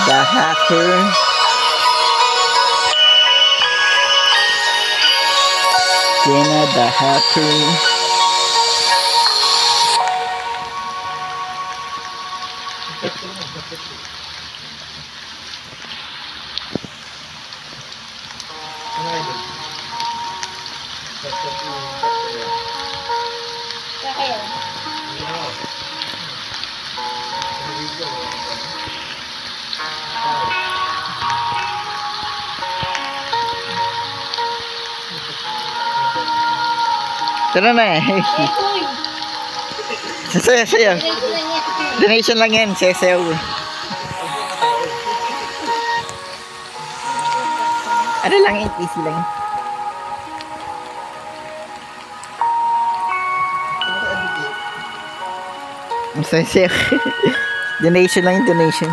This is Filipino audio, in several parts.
The Hacker. Jenna the Hacker. Tara na eh. Sasayaw, sayaw. Donation lang yan, sayaw. Ano lang yan, easy lang. Sayaw. Donation lang yung donation.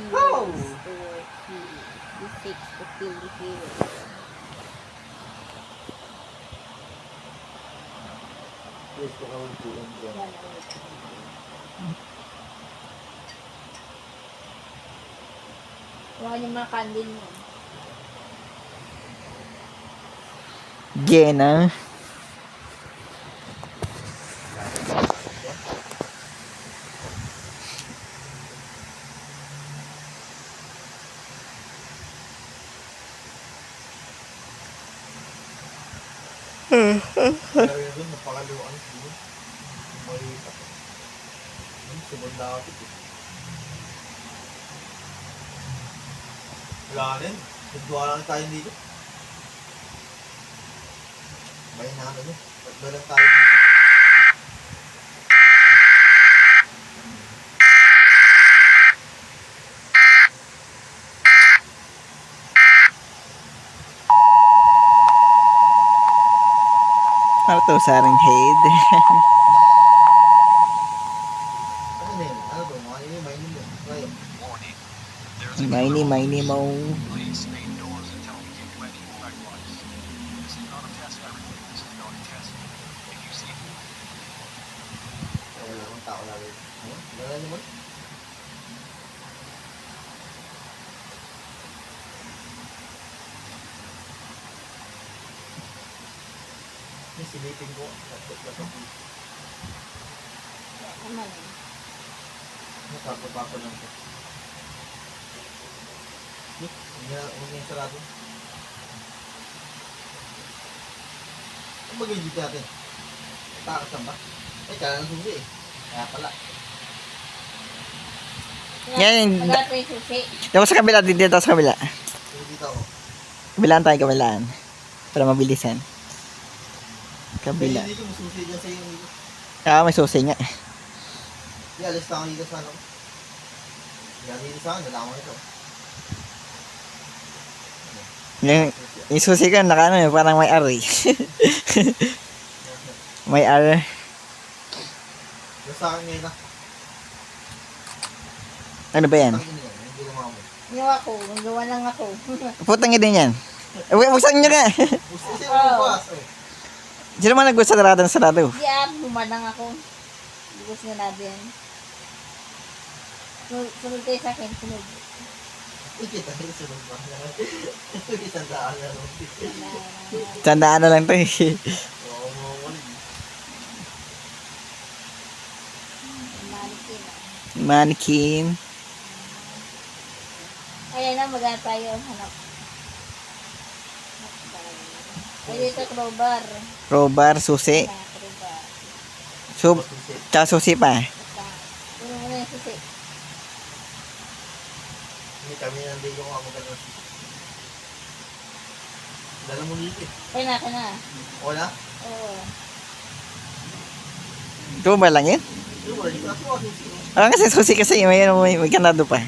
Oh! 6 to kill the hero. Huwag yung mga candle mo. Jenna. Wala rin. Nagduwa lang tayo dito. Bayan na ano. Nagduwa lang tayo dito. Ano to, saring head? Ano na yun? Ano to? Mga ini, may ini. Ngayon. Miny mo. Please stay indoors until we give you any direct advice. This is not a test for everything. This is not a test. If you see Wala akong tao lagi. Ano? Wala naman. Yung silipin ko. Tapos ba ito? Ano na? Nakapapapa lang ito. Huwag niya sarado. Ang bagay dito natin. Takas ba? Ay, kaya nang susi eh. Kaya pala. Yan. Agad pa yung susi. Tapos sa kabila, dito sa kabila. Pero dito ako. Kabilaan tayo, kabilaan. Para mabilisan. Kabila. Pwede dito, masusi dyan sa iyo dito. Ah, may susi nga. Di, alis na ako dito sa ano. Yan dito sa akin, nalaman ito. Yung susi ko, naka ano, parang may R eh. May R. Yung sa akin ngayon na. Ano ba yan? Tangin yan, yung ginawa mo. Yung ako, gawa lang ako. Putang din yan. Buksan nyo ka. Gusto siya yung bukas eh. Sino man nag-gusto sarado ng sarado? Di bumanang ako. Bukos nga natin. Sunod kayo sa akin, sunod. Ikita rin sa loob ba? Isang daan na rin. Tandaan na lang to eh. Oo, mawawala. Mannequin. Mannequin. Ayan na, magana tayo. Hanap. Ay, dito crowbar. Crowbar, susi. Crowbar. Tsaka susi pa. Puno mo na yung susi. Hindi kami nandito yung ako ganun. Dala mo dito eh. Kaya na. Wala? Oo. Ito ba lang yun? Yung wala dito. Kasi wala dito. Ah, kasi susi kasi may kanado pa. Ito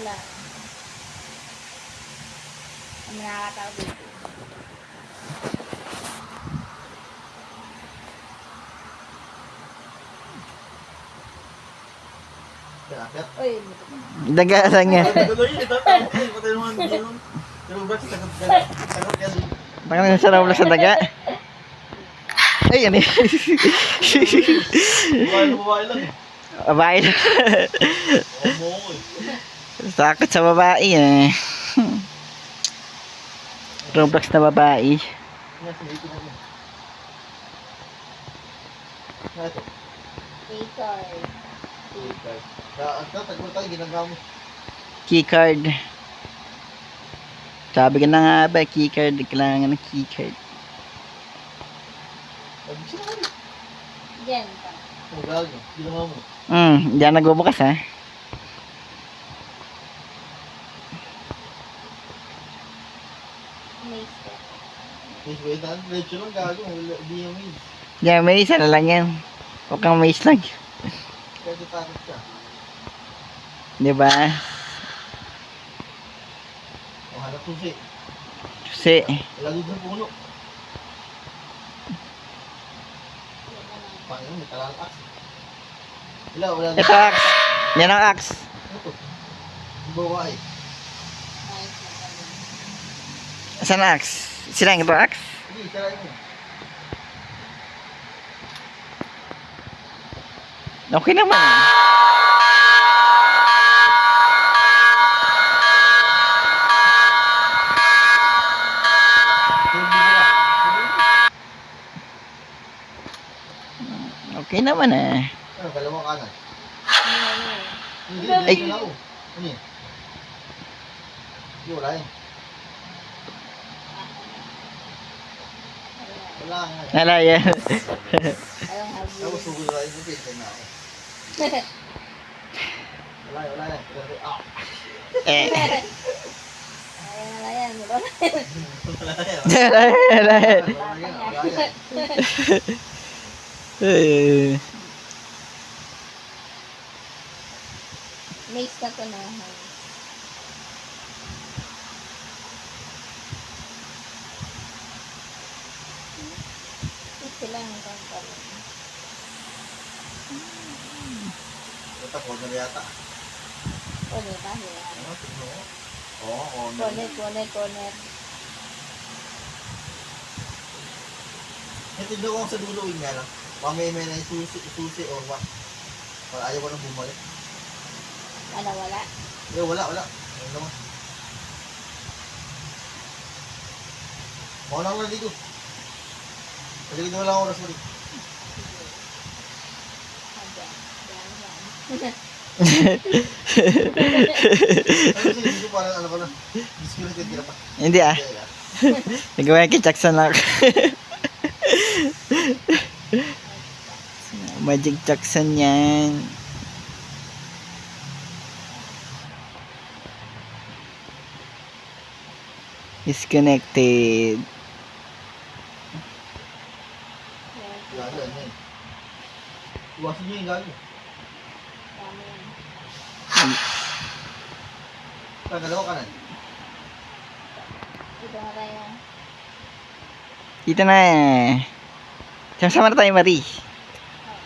lang. Ang nakakatawa dito. Pinakit. Uy, buto ko. Daga lang yan. Tuloy yun, ito. Patay naman yun. Pero Brad, sagot ka din. Baka sa Roblox sa daga. Ay, ano yun? Babae lang eh. Babae lang. Oo mo ko eh. Takot sa babae eh. Roblox na babae. Nga, sinito na yun. Nga ito. Keycard. Tagpul tayo, ginagawa mo. Keycard. Sabi ka na nga ba, keycard. Kailangan ng keycard. Sabi siya naman eh. Diyan pa. Ang gago, ginawa mo. Hindi na nagbubukas ha. Maze ka. Wait, diretso lang gago. Hindi yung maze. Yan, may isa na lang yan. Huwag kang may slag. Pwede takot ka. Di ba? O, hanap susi. Kasi, Ilagod sa puno. Panginoon, may talang axe. Wala na. ito axe. Yan ang axe. Ito. Ang babae. Nice na kami. Saan ang axe? Sila yung ito axe? Sige, tirahin mo. Okay naman. Okay naman eh. Ano, dalawang kanan. Ano? Hindi, Ay. hindi na ako. Ano yun? Hindi, wala yun. Wala nga. Wala yan. I don't have Tapos you. sugod na yun, pinta na ako. Wala yan. Ah! Eh. Ay, wala yan. Wala yan. Wala yan. Wala yan. Wala yan. Wala yan. Eh. Maze na to na. Sila ang gagawin. Ito, corner yata. Corner pa, wala. Ano, tignan mo. Oo, corner. Corner. Eh, tignan ko ang sa dulo yun nga lang. Mamaya may na yung susi or what. Para ayaw ko nang bumalik. Ano, wala? Eh, wala. Ano naman. Mukha lang na dito. Kasi na wala akong oras mo dito. Ano kasi dito parang ano ka na. Disconnected ka na pa. Hindi ah. Hindi, ah. Nagawa kay Jackson lang. Magic Jackson yan. Disconnected. Gago, ano yun. Iwasan nyo yung gago. Dalawa kanan. Ito na tayo. Dito na eh. Sama-sama na tayo, Marie.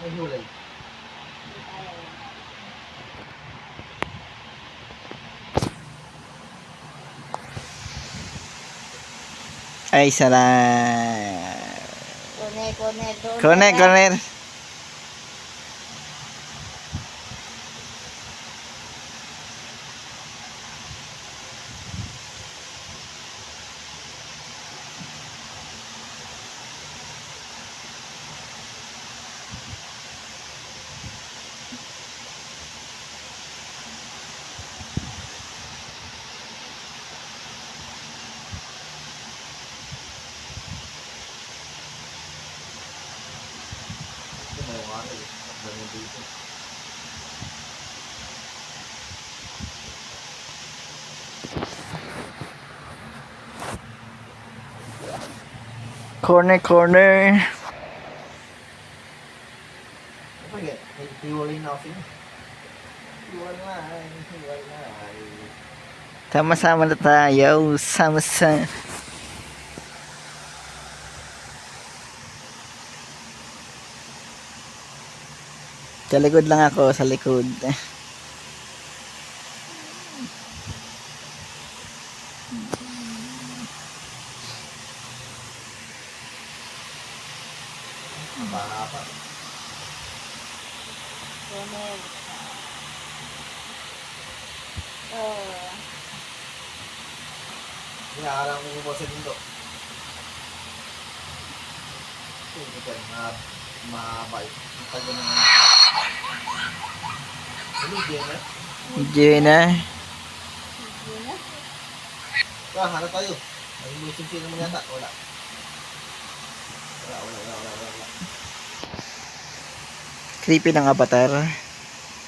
May hulay. Hindi tayo. Ay, salamat. Corner. Corner. Ito may mga eh. Dami dito. Corner. Kapag eh, hiwalay na ako sa'yo. Hiwalay. Sama-sama na tayo. Sama-sama. Sa likod lang ako, sa likod. Apa? Kunin. Oh. Inaarang mo po sa dito. Ito ka, mabay. Tago na. Ano, Jenna? Jenna. Yun na. Hanap tayo. Ay, lusin sino mo yata. Wala. Wala. Creepy ng avatar.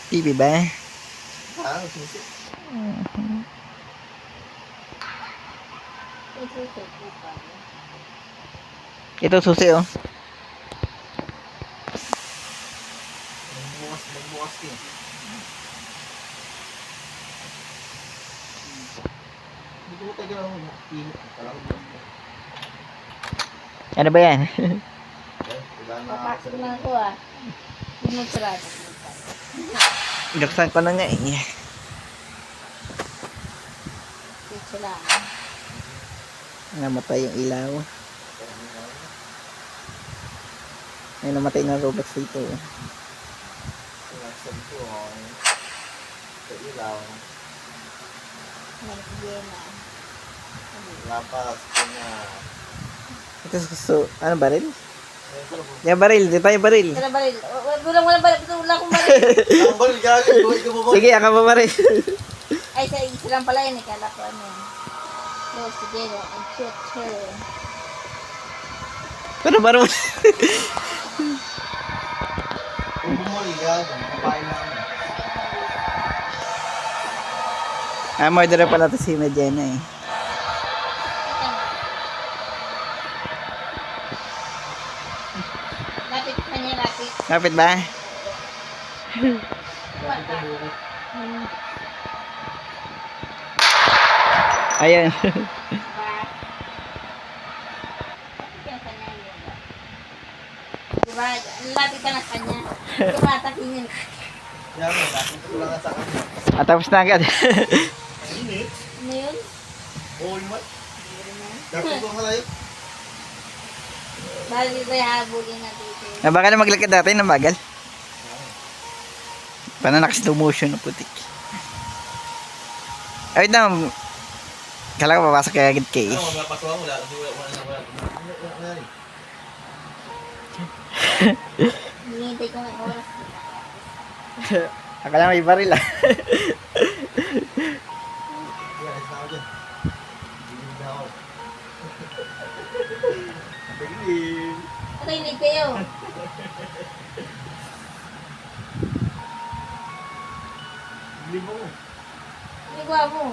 TV ba? Susi. Ito po pa. Ito susi oh. Magbukas ka. Hindi ko tayo lang pinit. Ano ba yan? Papasok na ako ah. Pinagsurado. Inaksan ko na nga eh. Dito lang. Namatay yung ilaw. Ay, namatay na robots dito. Sinaksan ko. Sa ilaw. Nag-Jenna. Lapas ko na. Ito ano baril? Yung baril, di tayo baril. Wala baril. Wala baril. Wala akong baril. Ang balik gagawin. Buhay ka mo ba? Sige, ako ba baril? Ay, sa isa lang pala yun. Kala ko ano. Close to Jenna. And shoot her. Pero baril. Kung bumuli gagawin. Kapain na kami. Murderer pala to si Medjena eh. Lapit ka niya, lapit. Kapit ba? Ayun. Diba? Lapit ka na sa kanya. Tumatakingin. Kaya mo, nakita ko lang sa kanya. Tapos na agad. Init? Ano yun? Oo naman. Dapat ko malayo. Bali ba habulin na dito? Baka na maglakad dati na magal. Paano naka-slow motion na putik. Ay, wait na. Kala ko papasok kaya agad kay. Ano, mapaswa mo. Wala. Hinihintay ko ng oras. Akala may baril ah. Yan, isa ako dyan. Bilig na ako. Bilig. Patay kayo. Bilig mo. Nagawa mo.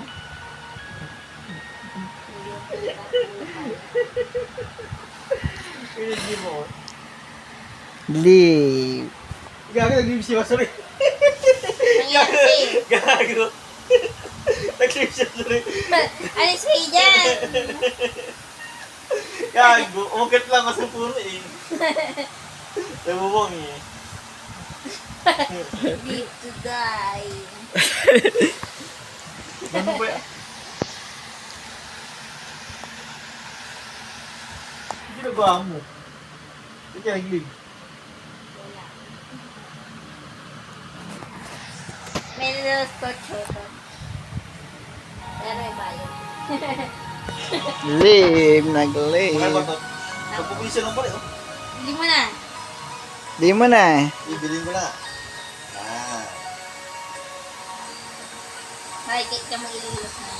Bilig mo. Leave. Gago, nag-live siya. Sorry. Nangyari. Gago. Nag-live siya. Sorry. Alis kayo dyan. Gago. Umakit lang kasi puro eh. Nabubong eh. Live to die. Ano ba yan? Ginagawa mo. Ito kaya nag-live. Wala. May little scotch ito. Pero iba yun. Leave. Bakit ba Nag-leave. ito? Pagpupulisya lang pala eh. Hindi mo na. Di mo na. Ibilin ko na. Ah. Bakit ka mo ililos na.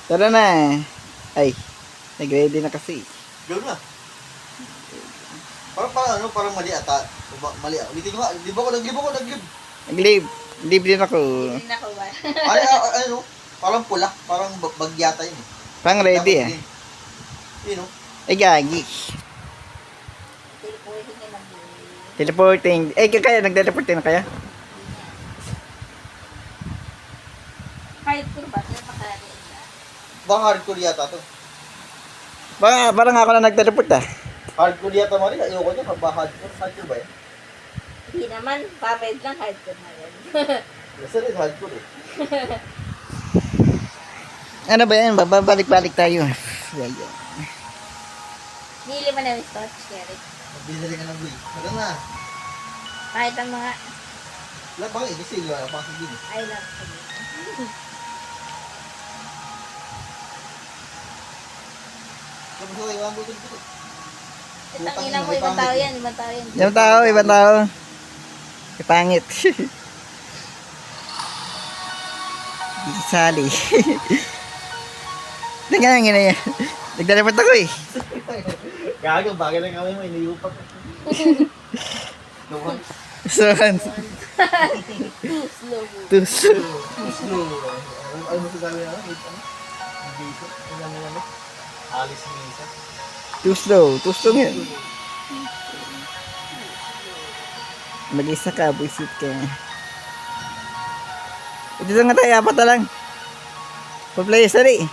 Tara na. Ay. Nag-ready na kasi. Gawin na. Parang mali ata. Mali. Ulitin ko nga. Libo ko. Nag-leave. Leave din ako. Hindi na ko ba? Ano? Parang pula. Parang bagyata yun eh. Pang ready ah. Yun o. Ay gagi. Teleporting ka lang. Teleporting. Eh kaya nag-teleporting na kaya? Kahit puro ba? Napakalaga isa. Baka hardcore yata to. Parang ako na nag-teleport ah. Hardcore yata mo rin. Ayoko niya. Baka hardcore. Hardcore ba yan? Hindi naman. Papayad lang kahit ko na yun. Basta rin hardcore eh. Ano ba yan? Babalik-balik tayo. Ayan. Nili mo na yung scotch, Eric. Magbibili ka ng buhay. Maganda na. Kahit ang mga Wala pa kayo. Kasi wala pa kasi din. I love you. Tapos ako, iwan mo ito. Itang ina mo, ibang tao yan, ibang tao yan. Ibang tao. Ipangit. Di sali. Tingnan nga yan. Nagdaleport ako eh. Gago, bagay lang kami mo. Iniupak. Naman. So, Too slow. slow. Ano mo sasabi na? Basic. Ano naman? Alice Misa. Too slow nga. Mag-isa ka, buisit ka. Dito nga tayo, apat na lang. Pa-play sari.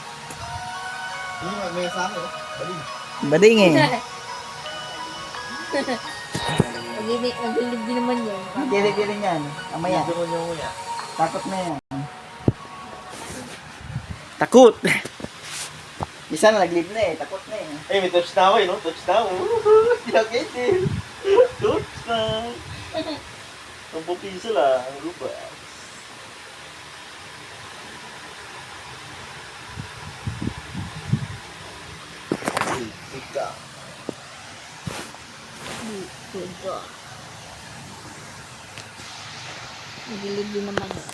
Yung may sa akin, Baling. Bading eh. Maglilib din naman yan. Giling yan. Amaya. Medyo mo nyo muna. Takot na yan. Takot! Isa na nag-live na eh. Takot na eh. Eh, may touchdown eh, no? Touchdown. Kinakatin. Touchdown. Ang pupiso lang. Ang lupa. Ika. Maglilib din naman yan.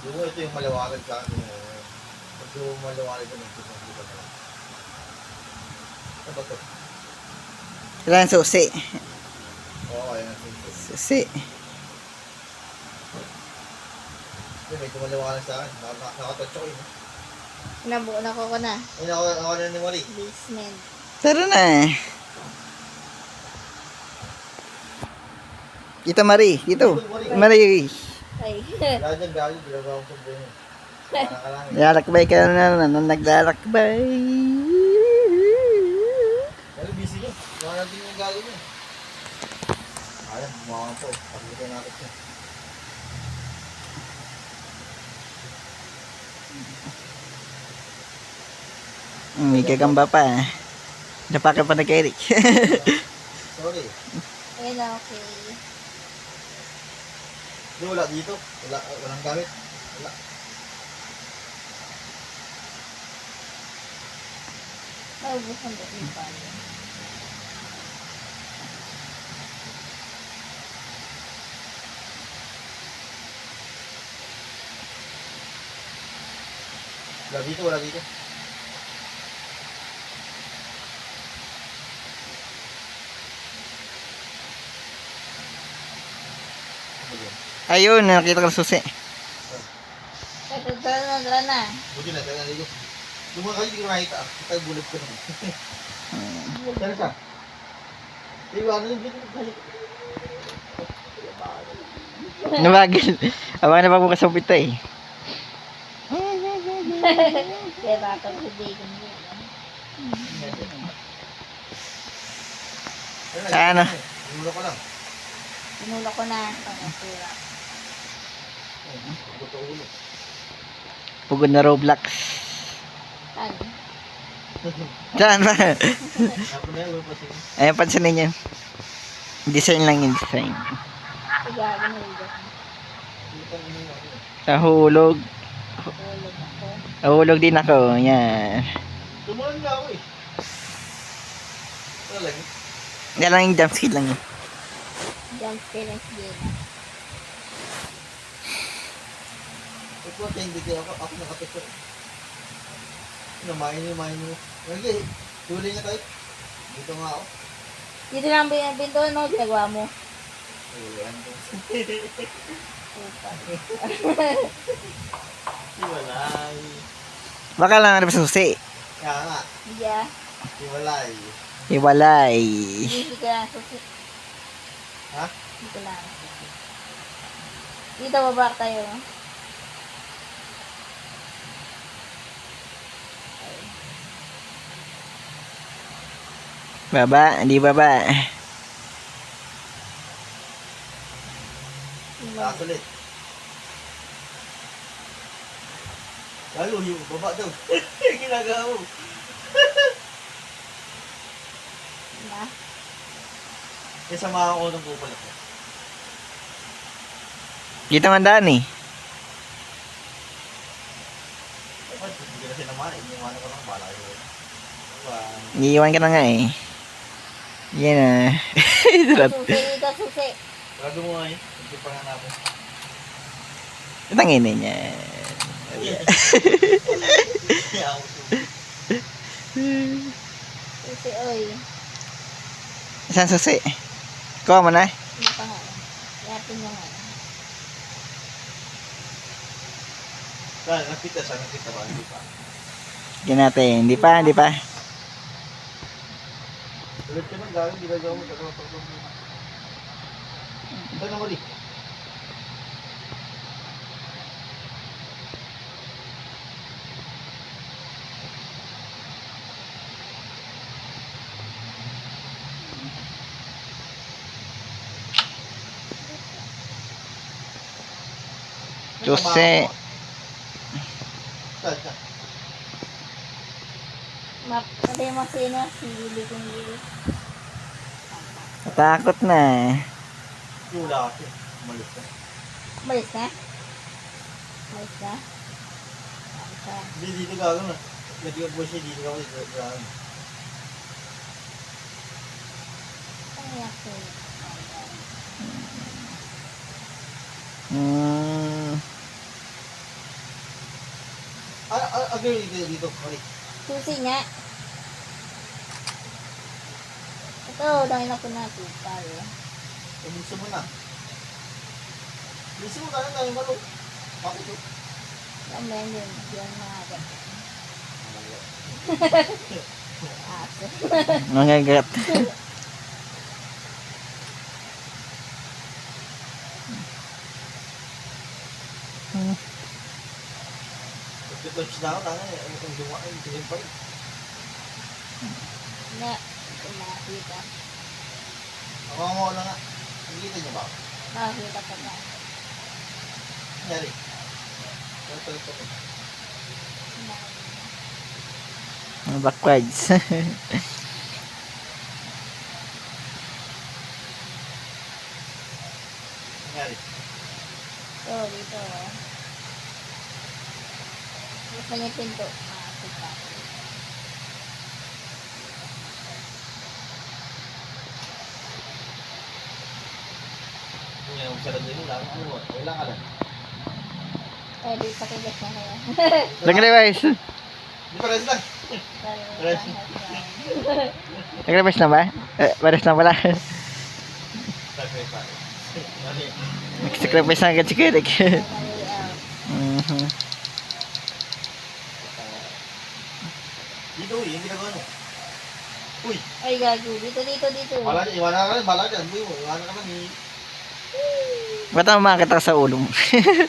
Yung ito yung maliwanag sa akin. Pag yung maliwanag ko, nagkita na lang. Ano ba ito? Kailangan susi. Oo, kaya nga. Susi. May tumaliwanag sa akin. Nakatouch ako yun. Nabuo na ko na. Ay, ako na ni Mali. Basement. Tara na eh. Dito Marie. Dito. Marie. Ay. Lahat yung gago, ginagawa ko sa buhay mo. Para ka lang. Lalakbay ka na naglalakbay. Pero busy nyo. Gawa natin yung gago nyo. Ayan, bumawa po. Pagkitin natin siya. May gagamba pa. Napakan pa na kay Eric. Sorry. Ayun na, okay. Di, wala dito. Walang gamit. Wala. Naubusan ba yung pala? Wala dito, wala dito. Ayun, nakita ko na susi. Tara na. Buti na, tayo naligo. Yung mga kayo, hindi ko nakita. Kita yung bulat ko naman. Saan siya? Diba, ano yung bulat ko? Nabagil. Abang na pagbukas sa pito eh. Kaya baka ko hindi ko nila. Ano? Inulo ko lang. Pinulo ko na. Pangapura. Buto ulo. Pugod na Roblox. Ano? Saan ba? Ako na yun, pa siya. Ayan, pansinin niyo. Design lang yung design. Igago na rin. Nahulog. Tulog ako. Nahulog din ako. Yan. Tumulan na ako eh. Talaga. Yan lang yung jump skill lang yun. Jump scare din. Ito, hindi kayo ako nakapito. Main mo. Okay, tuloy nga tayo. Dito nga ako. Dito lang ba yung pinto, no? Ginagawa mo. Ayan. Super. Hiwalay. Baka lang ano pa susi. Kaya nga, Yeah. hiwalay. Hiwalay. Dito ka lang, susi. Ha? Dito lang. Dito, baba tayo. Baba, hindi baba. Taas ulit. Lalo yung baba daw. Ginagawa mo. Na. Kaya samahan ko ng kupal ako. Dito nga daan eh. Ay, hindi kasi naman. Iniwanan ko lang. Bala ko. Diba? Iiwan ka na nga eh. Yan ah. Sarap. Susi dito, susi. Grado mo nga eh. Hindi pa nga namin. Tangin niya. Kaya ako Susi, oy. Saan susi? Kuha mo na. Hindi pa nga. Yatin niya nga. Saan? Nakita? Saan nakita ba? Hindi pa. Yan natin. Hindi pa, hindi pa. Ulit ka nang gawin. Ginagawa mo. Ito na muli. Susi. Saan? Saan? Sabi mo sino? Si Lili kong Lili. Natakot na. Yung wala kasi. Umalis ka. Malis na? Malis na? Sa Hindi, dito gagawin na. Nag-iog mo siya dito gagawin. Gagawin. pangyak ko. Agree dito. Mali. Susi nga. Ito, dahil na po natin. Pare. Bilisan mo na. Bilisan mo ka na tayo malo. Bakit ito? Yan ba yun? Yan mga agad. Aso. Mangagat. Pag-touch na ako, tanga eh. Ang duwa ay tingin pa rin. Na, ito makakita. Ako mo na nga. Nakikita niyo ba? Makakita pa ba? Nangyari. Ito. Backwards. Nangyari. Ito, dito. Gusto niya yung pinto. Makakita. Kung yan ang sarado nyo lang, ano mo? Kailan ka lang? Eh, di pakigas na kaya. Nag-revise. Di pa rin lang. Rest. Nag-revise na ba? Pares na pala. Sakay pa. Mali. Nag-sacrifice na agad si Kirik. Dito, uy. Yung ginagawa mo. Uy. Ay, gago. Dito. Bala niya. Iwanan ka lang. Bala niya. Uy mo. Iwanan ka lang. Ba't naman makakita ka sa ulo mo? Gago.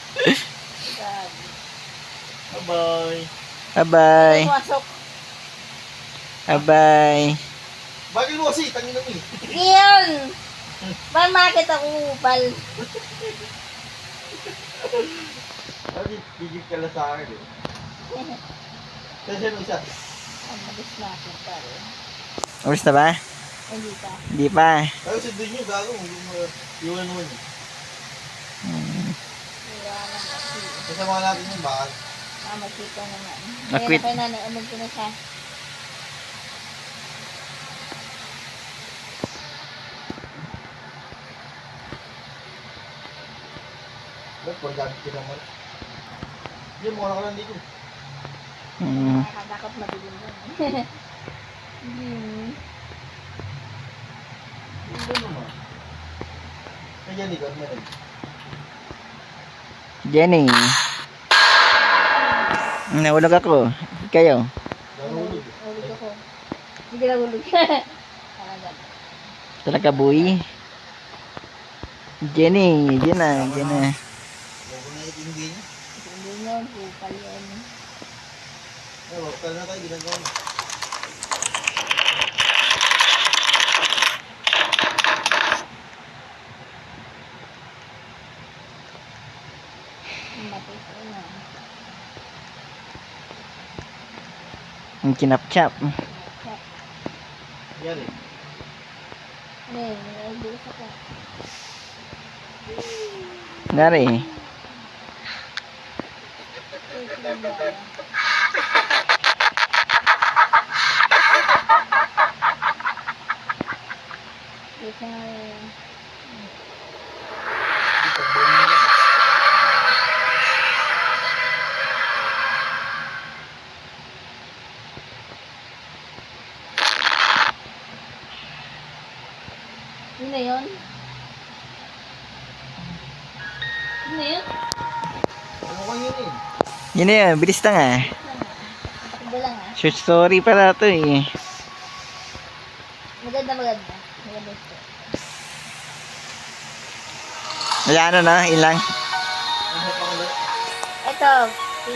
Bye-bye. Bye-bye. Pumasok. Bye-bye. Bagay mo kasi. Tangin mo eh. Iyon! Ba't makakita ko upal? Sabi, bigit ka lang sa akin eh. Kasi ano isa? Ang mabis na ako, pare. Ulis na ba? Hindi pa. Hindi pa. Pero sa doon nyo, gago. Iwan mo yun. Iwanan kasi. Kasama natin yun, bakal. Makita naman. Nakwit. Kaya na kay nanay, ko na siya. Ba't pag gamit ko naman? Hindi, mukha ka lang dito. Nakakadakot madilim yun. Hindi naman. Kaya ni God, meron. Jenny. Nahulog ako. Kayo. Nahulog. Hulog ako. Hindi na hulog. Talaga. Talaga buhay. Jenny. Diyan na. Diyan na. Huwag na itindi niya. Hindi yun, upal yan. Huwag ka na tayo, ginagawa mo. Ang kinap-chap. Yan eh. Ano yun? May bilis ako. Ngari. Wait lang ba? Wait lang. Yun na yun? Yun na yun? Ano ko yun eh? Yun na yun, bilis na nga. Takbo lang ah. Short story pala to eh. Maganda, maganda. Maganda ito. Wala na, ilang. Ano pa ulit? Ito, si